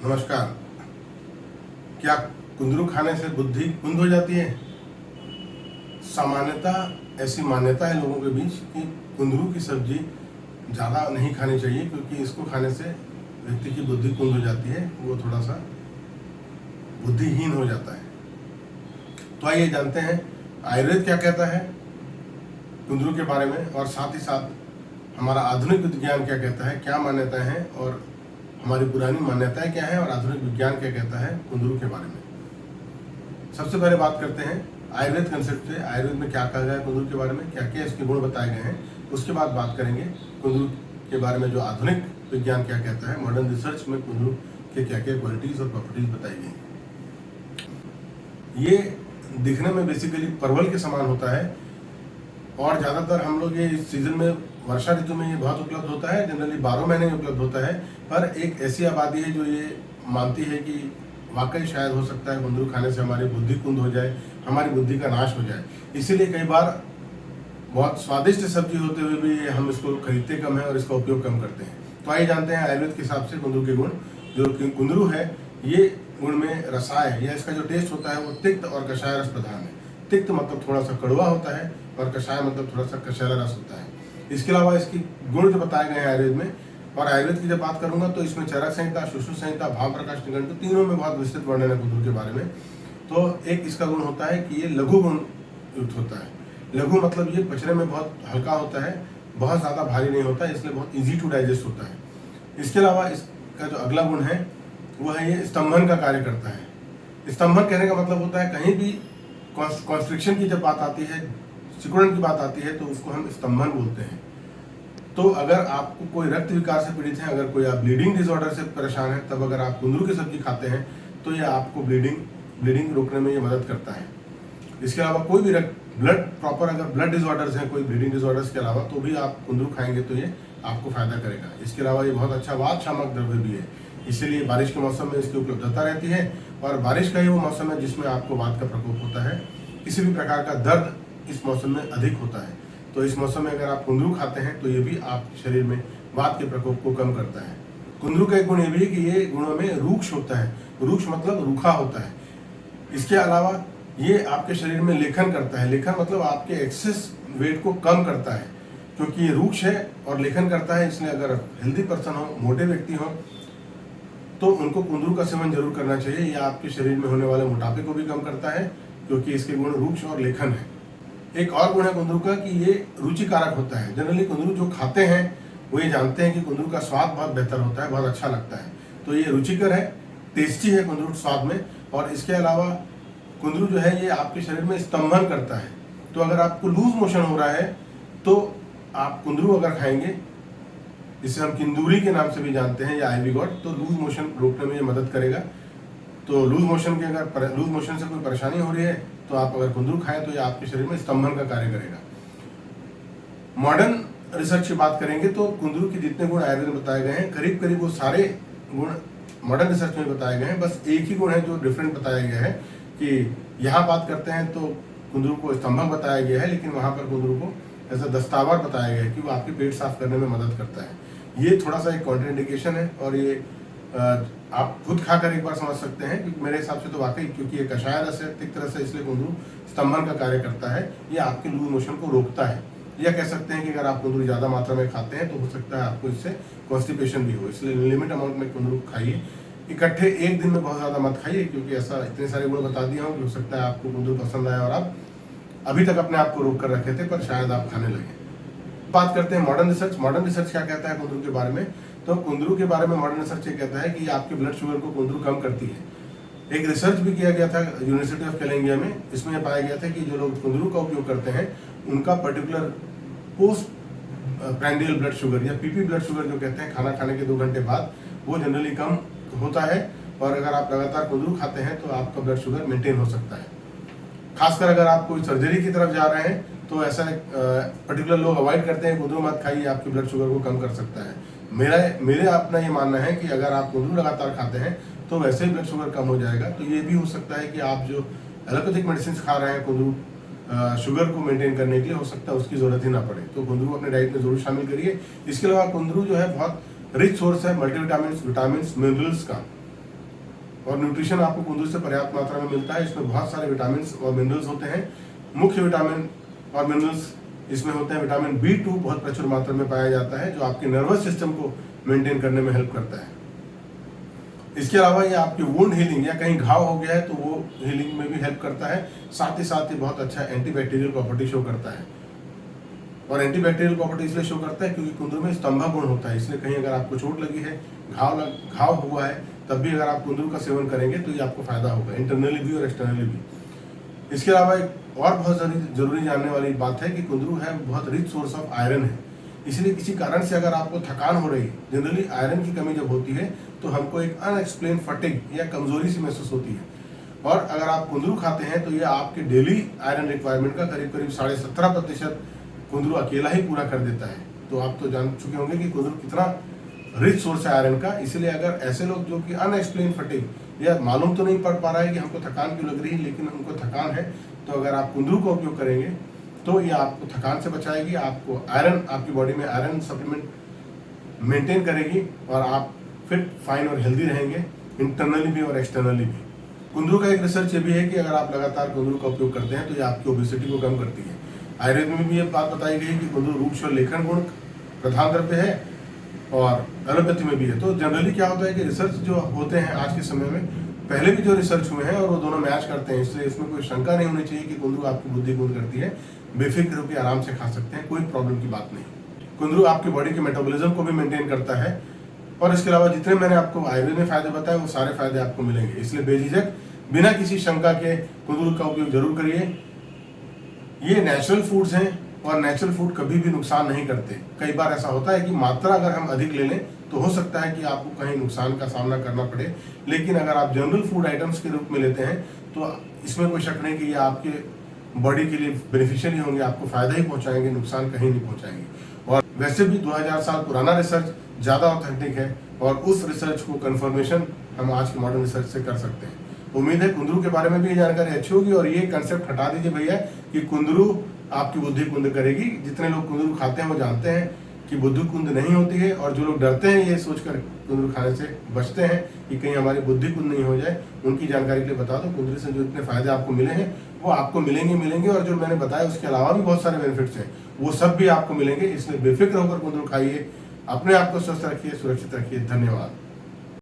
नमस्कार। क्या कुंदरू खाने से बुद्धि कुंद हो जाती है? सामान्यतः ऐसी मान्यता है लोगों के बीच कि कुंदरू की सब्जी ज़्यादा नहीं खानी चाहिए, क्योंकि इसको खाने से व्यक्ति की बुद्धि कुंद हो जाती है, वो थोड़ा सा बुद्धिहीन हो जाता है। तो आइए जानते हैं आयुर्वेद क्या कहता है कुंदरू के बारे में, और साथ ही साथ हमारा आधुनिक विज्ञान क्या कहता है, क्या मान्यताएं हैं और हमारी पुरानी मान्यताएं क्या है और आधुनिक विज्ञान क्या कहता है कुंदरू के बारे में। सबसे पहले बात करते हैं आयुर्वेद कंसेप्ट से। आयुर्वेद में क्या कहा गया है कुंदरू के बारे में, क्या क्या इसके गुण बताए गए हैं। उसके बाद बात करेंगे कुंदरू के बारे में जो आधुनिक विज्ञान क्या कहता है, मॉडर्न रिसर्च में कुंदरू के क्या क्या क्वालिटीज और प्रॉपर्टीज बताई गई हैं। ये दिखने में बेसिकली परवल के समान होता है, और ज़्यादातर हम लोग ये इस सीजन में वर्षा ऋतु में ये बहुत उपलब्ध होता है, जनरली 12 महीने उपलब्ध होता है। पर एक ऐसी आबादी है जो ये मानती है कि वाकई शायद हो सकता है कुंदरू खाने से हमारी बुद्धि कुंद हो जाए, हमारी बुद्धि का नाश हो जाए। इसीलिए कई बार बहुत स्वादिष्ट सब्जी होते हुए भी हम इसको खरीदते कम है और इसका उपयोग कम करते हैं। तो आइए जानते हैं आयुर्वेद के हिसाब से कुंदरू के गुण। जो कुंदरू है ये गुण में रसाय या इसका जो टेस्ट होता है वो तिक्त और कषाय रस प्रधान है। तिक्त मतलब थोड़ा सा कड़वा होता है और कषाय मतलब थोड़ा सा कषैला रस होता है। इसके अलावा इसकी गुण जो बताए गए हैं आयुर्वेद में, और आयुर्वेद की जब बात करूंगा तो इसमें चरक संहिता, सुश्रुत संहिता, भाव प्रकाश निगंध, तीनों में बहुत विस्तृत वर्णन है कुंदरू के बारे में। तो एक इसका गुण होता है कि ये लघु गुण युक्त होता है। लघु मतलब ये पचने में बहुत हल्का होता है, बहुत ज़्यादा भारी नहीं होता है, इसलिए बहुत ईजी टू डाइजेस्ट होता है। इसके अलावा इसका जो अगला गुण है वो है ये स्तंभन का कार्य करता है। स्तंभन कहने का मतलब होता है कहीं भी कॉन्स्ट्रिक्शन की जब बात आती है, सिकुड़न की बात आती है, तो उसको हम स्तंभन बोलते हैं। तो अगर आपको कोई रक्त विकार से पीड़ित है, अगर कोई आप ब्लीडिंग डिसऑर्डर से परेशान है, तब अगर आप कुंदरू की सब्जी खाते हैं तो ये आपको ब्लीडिंग रोकने में ये मदद करता है। इसके अलावा कोई भी ब्लड प्रॉपर अगर ब्लड डिसऑर्डर्स हैं, कोई ब्लीडिंग डिसऑर्डर्स के अलावा, तो भी आप कुंदरू खाएंगे तो ये आपको फायदा करेगा। इसके अलावा ये बहुत अच्छा वात शामक द्रव्य भी है, इसीलिए बारिश के मौसम में इसकी उपलब्धता रहती है। और बारिश का ही वो मौसम है जिसमें आपको वात का प्रकोप होता है, किसी भी प्रकार का दर्द इस मौसम में अधिक होता है। तो इस मौसम में अगर आप कुंदरू खाते हैं तो ये भी आपके शरीर में वात के प्रकोप को कम करता है। कुंदरू का एक गुण ये भी है कि ये गुणों में रूक्ष होता है। रूक्ष मतलब रूखा होता है। इसके अलावा ये आपके शरीर में लेखन करता है। लेखन मतलब आपके एक्सेस वेट को कम करता है, क्योंकि ये रूक्ष है और लेखन करता है। इसलिए अगर हेल्दी पर्सन हो, मोटे व्यक्ति हो, तो उनको कुंदरू का सेवन जरूर करना चाहिए। यह आपके शरीर में होने वाले मोटापे को भी कम करता है, क्योंकि इसके गुण रूक्ष और लेखन है। एक और गुण है कुंदरू का कि ये रुचिकारक होता है। जनरली कुंदरू जो खाते हैं वो ये जानते हैं कि कुंदरू का स्वाद बहुत बेहतर होता है, बहुत अच्छा लगता है। तो ये रुचिकर है, टेस्टी है कुंदरू स्वाद में। और इसके अलावा कुंदरू जो है ये आपके शरीर में स्तंभन करता है। तो अगर आपको लूज मोशन हो रहा है तो आप कुंदरू अगर खाएंगे, जिसे हम किंदूरी के नाम से भी जानते हैं या आईवी गॉड, तो लूज मोशन रोकने में ये मदद करेगा। तो लूज मोशन से कोई परेशानी हो रही है तो आप अगर कुंदरू खाएं तो ये आपके शरीर में स्तंभन का कार्य करेगा। मॉडर्न रिसर्च की बात करेंगे तो कुंदरू के जितने गुण आयुर्वेद में बताए गए हैं, करीब करीब वो सारे गुण मॉडर्न रिसर्च में बताए गए हैं। बस एक ही गुण है जो डिफरेंट बताया गया है, कि यहाँ बात करते हैं तो कुंदरू को स्तंभक बताया गया है, लेकिन वहाँ पर कुंदरू को ऐसा दस्तावर बताया गया है कि वो आपके पेट साफ करने में मदद करता है। ये थोड़ा सा एक कॉन्ट्राइंडिकेशन है, और ये आप खुद खाकर एक बार समझ सकते हैं, क्योंकि मेरे हिसाब से तो वाकई, क्योंकि ये कषाय रस है, तिक्त रस है, इसलिए कुंदरू स्तंभन का कार्य करता है। ये आपके लूज मोशन को रोकता है। या कह सकते हैं कि अगर आप कुंदरू ज़्यादा मात्रा में खाते हैं तो हो सकता है आपको इससे कॉन्स्टिपेशन भी हो, इसलिए लिमिट अमाउंट में कुंदरू खाइए। इकट्ठे एक दिन में बहुत ज़्यादा मत खाइए, क्योंकि ऐसा इतने सारे गुण बता दिया हूँ कि हो सकता है आपको कुंदरू पसंद आए और आप अभी तक अपने आप को रोक कर रखे थे, पर शायद आप खाने लगे। बात करते हैं मॉडर्न रिसर्च। मॉडर्न रिसर्च क्या कहता है कुंदरू के बारे में? तो कुंदरू के बारे में मॉडर्न रिसर्च ये कहता है कि आपके ब्लड शुगर को कुंदरू कम करती है। एक रिसर्च भी किया गया था यूनिवर्सिटी ऑफ कैलेंगिया में। इसमें यह पाया गया था कि जो लोग कुंदरू का उपयोग करते हैं उनका particular post prandial blood sugar या पीपी ब्लड शुगर जो कहते हैं, खाना खाने के 2 घंटे बाद, वो जनरली कम होता है। और अगर आप लगातार कुंदरू खाते हैं तो आपका ब्लड शुगर मेंटेन हो सकता है। खासकर अगर आप कोई सर्जरी की तरफ जा रहे हैं तो ऐसा पर्टिकुलर लोग अवॉइड करते हैं, कुंदरू मत खाइए, आपके ब्लड शुगर को कम कर सकता है। मेरे अपना ये मानना है कि अगर आप कुंदरू लगातार खाते हैं तो वैसे ही ब्लड शुगर कम हो जाएगा। तो ये भी हो सकता है कि आप जो एलोपैथिक मेडिसिन खा रहे हैं कुंदरू शुगर को मेंटेन करने के लिए, हो सकता है उसकी जरूरत ही ना पड़े। तो कुंदरू अपने डाइट में जरूर शामिल करिए। इसके अलावा कुंदरू जो है बहुत रिच सोर्स है मल्टीविटामिन, विटामिन, मिनरल्स का। और न्यूट्रिशन आपको कुंदरू से पर्याप्त मात्रा में मिलता है। इसमें बहुत सारे विटामिन और मिनरल्स होते हैं। मुख्य विटामिन और मिनरल्स इसमें होते हैं। विटामिन B2 बहुत प्रचुर मात्रा में पाया जाता है, जो आपके नर्वस सिस्टम को मेंटेन करने में हेल्प करता है। इसके अलावा ये आपकी वुंड हीलिंग या कहीं घाव हो गया है तो वो हीलिंग में भी हेल्प करता है। साथ ही बहुत अच्छा एंटीबैक्टीरियल प्रॉपर्टी शो करता है। और एंटीबैक्टीरियल प्रॉपर्टी इसलिए शो करता है क्योंकि कुंदरू में स्तंभक गुण होता है। इसलिए कहीं अगर आपको चोट लगी है, घाव हुआ है, तब भी अगर आप कुंदरू का सेवन करेंगे तो ये आपको फायदा होगा, इंटरनली भी और एक्सटर्नली भी। इसके अलावा एक और बहुत जरूरी जानने वाली बात है कि कुंदरू है बहुत रिच सोर्स ऑफ आयरन है। इसलिए किसी कारण से अगर आपको थकान हो रही है, जनरली आयरन की कमी जब होती है तो हमको एक अनएक्सप्लेन फटिग या कमजोरी सी महसूस होती है। और अगर आप कुंदरू खाते हैं तो ये आपके डेली आयरन रिक्वायरमेंट का करीब 17.5% कुंदरू अकेला ही पूरा कर देता है। तो आप तो जान चुके होंगे कि कुंदरू कितना रिच सोर्स है आयरन का। इसलिए अगर ऐसे लोग जो कि अनएक्सप्लेन फटिग या मालूम तो नहीं पड़ पा रहा है कि हमको थकान क्यों लग रही है, लेकिन उनको थकान है, तो अगर आप कुंदरू का उपयोग करेंगे तो ये आपको थकान से बचाएगी, आपको आयरन, आपकी बॉडी में आयरन सप्लीमेंट मेंटेन करेगी और आप फिट, फाइन और हेल्दी रहेंगे, इंटरनली भी और एक्सटर्नली भी। कुंदरू का एक रिसर्च ये भी है कि अगर आप लगातार कुंदरू का उपयोग करते हैं तो ये आपकी ओबेसिटी को कम करती है। आयुर्वेद में भी ये बात बताई गई कि कुंदरू रूक्ष और लेखन गुण प्रधान द्रव्य है और एलोपैथी में भी है। तो जनरली क्या होता है कि रिसर्च जो होते हैं आज के समय में, पहले भी जो रिसर्च हुए हैं और वो दोनों मैच करते हैं, इसलिए इसमें कोई शंका नहीं होनी चाहिए कि कुंदरू आपकी बुद्धि कूद करती है। बेफिक्र होकर आराम से खा सकते हैं, कोई प्रॉब्लम की बात नहीं। कुंदरू आपकी बॉडी के मेटाबॉलिज्म को भी मेंटेन करता है और इसके अलावा जितने मैंने आपको आयुर्वेद में फायदे बताए वो सारे फायदे आपको मिलेंगे। इसलिए बेझिझक बिना किसी शंका के कुंदरू का उपयोग जरूर करिए। ये नेचुरल फूड्स हैं और नेचुरल फूड कभी भी नुकसान नहीं करते। कई बार ऐसा होता है कि मात्रा अगर हम अधिक ले लें तो हो सकता है कि आपको कहीं नुकसान का सामना करना पड़े, लेकिन अगर आप जनरल फूड आइटम्स के रूप में लेते हैं तो इसमें कोई शक नहीं कि ये आपके बॉडी के लिए बेनिफिशियल ही होंगे, आपको फायदा ही पहुंचाएंगे, नुकसान कहीं नहीं पहुंचाएंगे। और वैसे भी 2000 साल पुराना रिसर्च ज़्यादा ऑथेंटिक है और उस रिसर्च को कन्फर्मेशन हम आज के मॉडर्न रिसर्च से कर सकते हैं। उम्मीद है कुंदरू के बारे में भी ये जानकारी अच्छी होगी और ये कंसेप्ट हटा दीजिए भैया कि कुंदरू आपकी बुद्धि कुंद करेगी। जितने लोग कुंदरू खाते हैं वो जानते हैं कि बुद्धि कुंद नहीं होती है, और जो लोग डरते हैं ये सोचकर कुंदरू खाने से बचते हैं कि कहीं हमारी बुद्धि कुंद नहीं हो जाए, उनकी जानकारी के लिए बता दो कुंदरू से जो इतने फायदे आपको मिले हैं वो आपको मिलेंगे और जो मैंने बताया उसके अलावा भी बहुत सारे बेनिफिट्स हैं, वो सब भी आपको मिलेंगे। इसलिए बेफिक्र होकर कुंदरू खाइए, अपने आप को स्वस्थ रखिए, सुरक्षित रखिए। धन्यवाद।